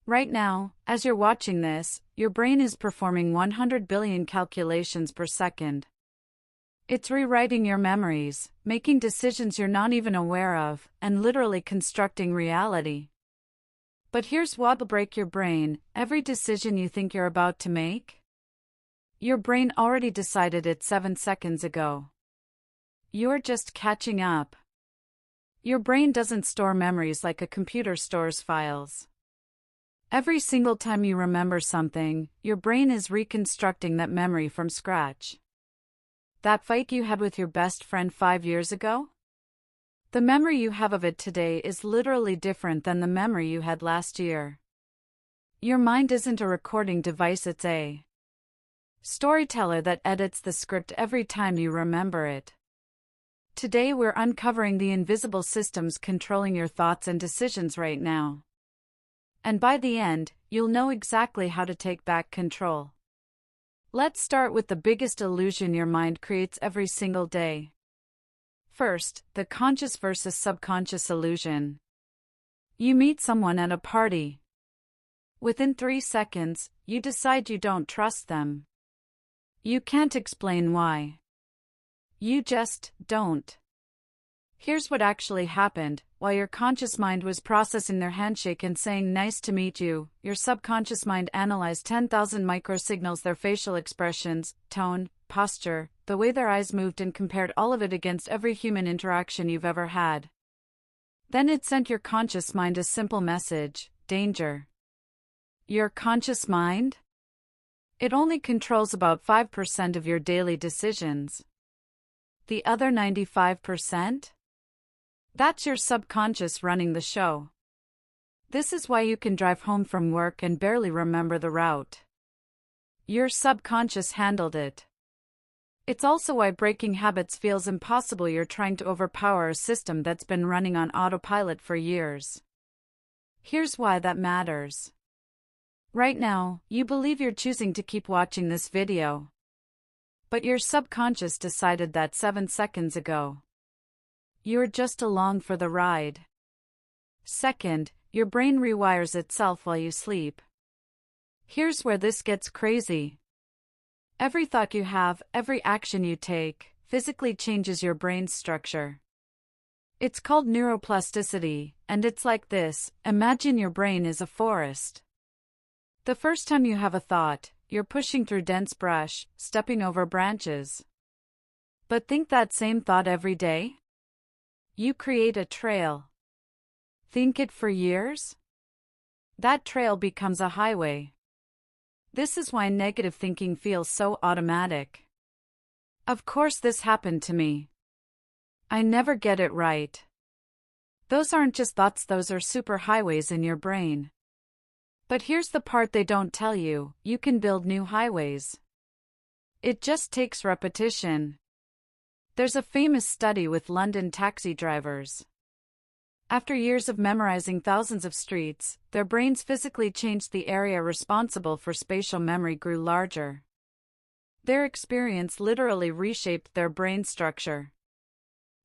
Right now, as you're watching this, your brain is performing 100 billion calculations per second. It's rewriting your memories, making decisions you're not even aware of, and literally constructing reality. But here's what'll break your brain: every decision you think you're about to make, your brain already decided it 7 seconds ago. You're just catching up. Your brain doesn't store memories like a computer stores files. Every single time you remember something, your brain is reconstructing that memory from scratch. That fight you had with your best friend 5 years ago? The memory you have of it today is literally different than the memory you had last year. Your mind isn't a recording device, it's a storyteller that edits the script every time you remember it. Today we're uncovering the invisible systems controlling your thoughts and decisions right now. And by the end, you'll know exactly how to take back control. Let's start with the biggest illusion your mind creates every single day. First, the conscious versus subconscious illusion. You meet someone at a party. Within 3 seconds, you decide you don't trust them. You can't explain why. You just don't. Here's what actually happened. While your conscious mind was processing their handshake and saying "nice to meet you," your subconscious mind analyzed 10,000 microsignals, their facial expressions, tone, posture, the way their eyes moved, and compared all of it against every human interaction you've ever had. Then it sent your conscious mind a simple message: danger. Your conscious mind? It only controls about 5% of your daily decisions. The other 95%? That's your subconscious running the show. This is why you can drive home from work and barely remember the route. Your subconscious handled it. It's also why breaking habits feels impossible. You're trying to overpower a system that's been running on autopilot for years. Here's why that matters. Right now, you believe you're choosing to keep watching this video. But your subconscious decided that 7 seconds ago. You're just along for the ride. Second, your brain rewires itself while you sleep. Here's where this gets crazy. Every thought you have, every action you take, physically changes your brain's structure. It's called neuroplasticity, and it's like this: imagine your brain is a forest. The first time you have a thought, you're pushing through dense brush, stepping over branches. But think that same thought every day? You create a trail. Think it for years? That trail becomes a highway. This is why negative thinking feels so automatic. Of course this happened to me. I never get it right. Those aren't just thoughts, those are superhighways in your brain. But here's the part they don't tell you: you can build new highways. It just takes repetition. There's a famous study with London taxi drivers. After years of memorizing thousands of streets, their brains physically changed. The area responsible for spatial memory grew larger. Their experience literally reshaped their brain structure.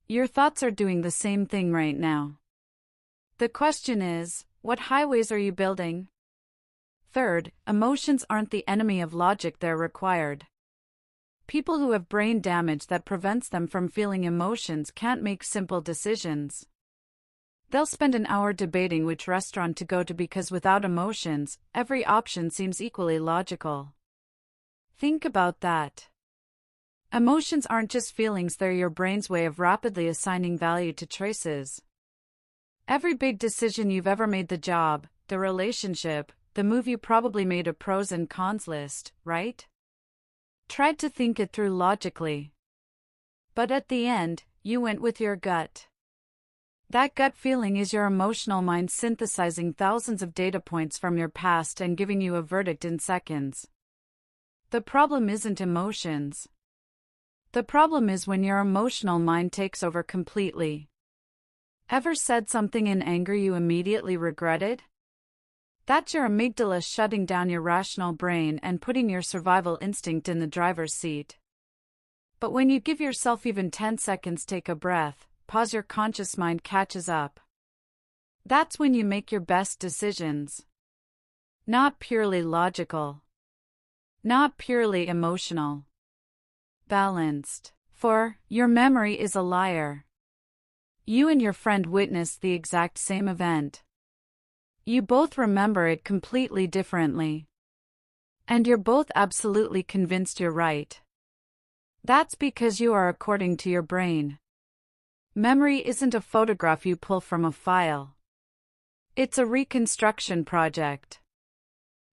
Your thoughts are doing the same thing right now. The question is, what highways are you building? Third, emotions aren't the enemy of logic, they're required. People who have brain damage that prevents them from feeling emotions can't make simple decisions. They'll spend an hour debating which restaurant to go to because without emotions, every option seems equally logical. Think about that. Emotions aren't just feelings, they're your brain's way of rapidly assigning value to choices. Every big decision you've ever made, the job, the relationship, the move, you probably made a pros and cons list, right? Tried to think it through logically. But at the end, you went with your gut. That gut feeling is your emotional mind synthesizing thousands of data points from your past and giving you a verdict in seconds. The problem isn't emotions. The problem is when your emotional mind takes over completely. Ever said something in anger you immediately regretted? That's your amygdala shutting down your rational brain and putting your survival instinct in the driver's seat. But when you give yourself even 10 seconds, take a breath, pause, your conscious mind catches up. That's when you make your best decisions. Not purely logical. Not purely emotional. Balanced. 4. Your memory is a liar. You and your friend witnessed the exact same event. You both remember it completely differently. And you're both absolutely convinced you're right. That's because you are according to your brain. Memory isn't a photograph you pull from a file. It's a reconstruction project.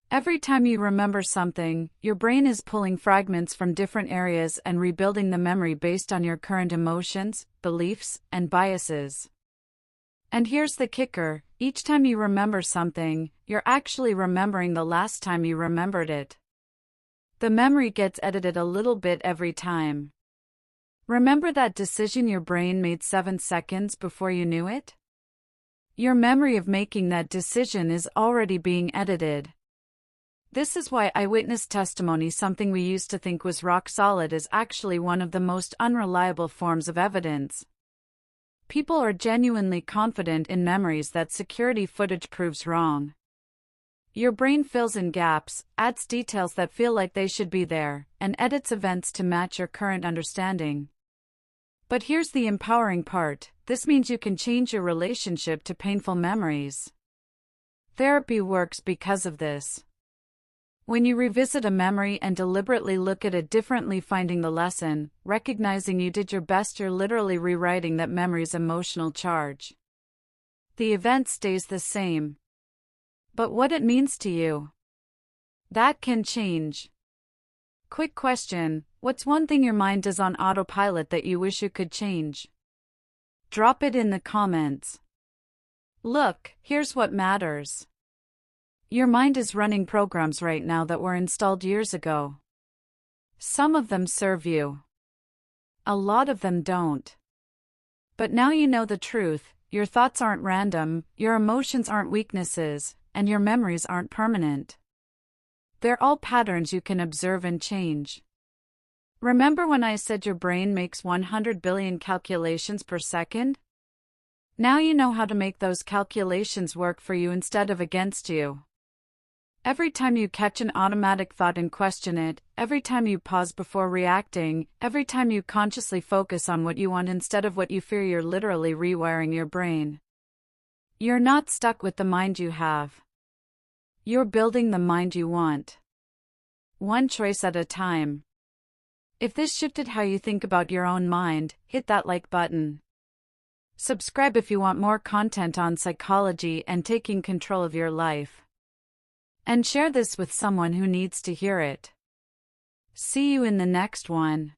Every time you remember something, your brain is pulling fragments from different areas and rebuilding the memory based on your current emotions, beliefs, and biases. And here's the kicker: each time you remember something, you're actually remembering the last time you remembered it. The memory gets edited a little bit every time. Remember that decision your brain made 7 seconds before you knew it? Your memory of making that decision is already being edited. This is why eyewitness testimony, something we used to think was rock solid, is actually one of the most unreliable forms of evidence. People are genuinely confident in memories that security footage proves wrong. Your brain fills in gaps, adds details that feel like they should be there, and edits events to match your current understanding. But here's the empowering part: this means you can change your relationship to painful memories. Therapy works because of this. When you revisit a memory and deliberately look at it differently, finding the lesson, recognizing you did your best, you're literally rewriting that memory's emotional charge. The event stays the same. But what it means to you, that can change. Quick question: what's one thing your mind does on autopilot that you wish you could change? Drop it in the comments. Look, here's what matters. Your mind is running programs right now that were installed years ago. Some of them serve you. A lot of them don't. But now you know the truth: your thoughts aren't random, your emotions aren't weaknesses, and your memories aren't permanent. They're all patterns you can observe and change. Remember when I said your brain makes 100 billion calculations per second? Now you know how to make those calculations work for you instead of against you. Every time you catch an automatic thought and question it, every time you pause before reacting, every time you consciously focus on what you want instead of what you fear, you're literally rewiring your brain. You're not stuck with the mind you have. You're building the mind you want. One choice at a time. If this shifted how you think about your own mind, hit that like button. Subscribe if you want more content on psychology and taking control of your life. And share this with someone who needs to hear it. See you in the next one.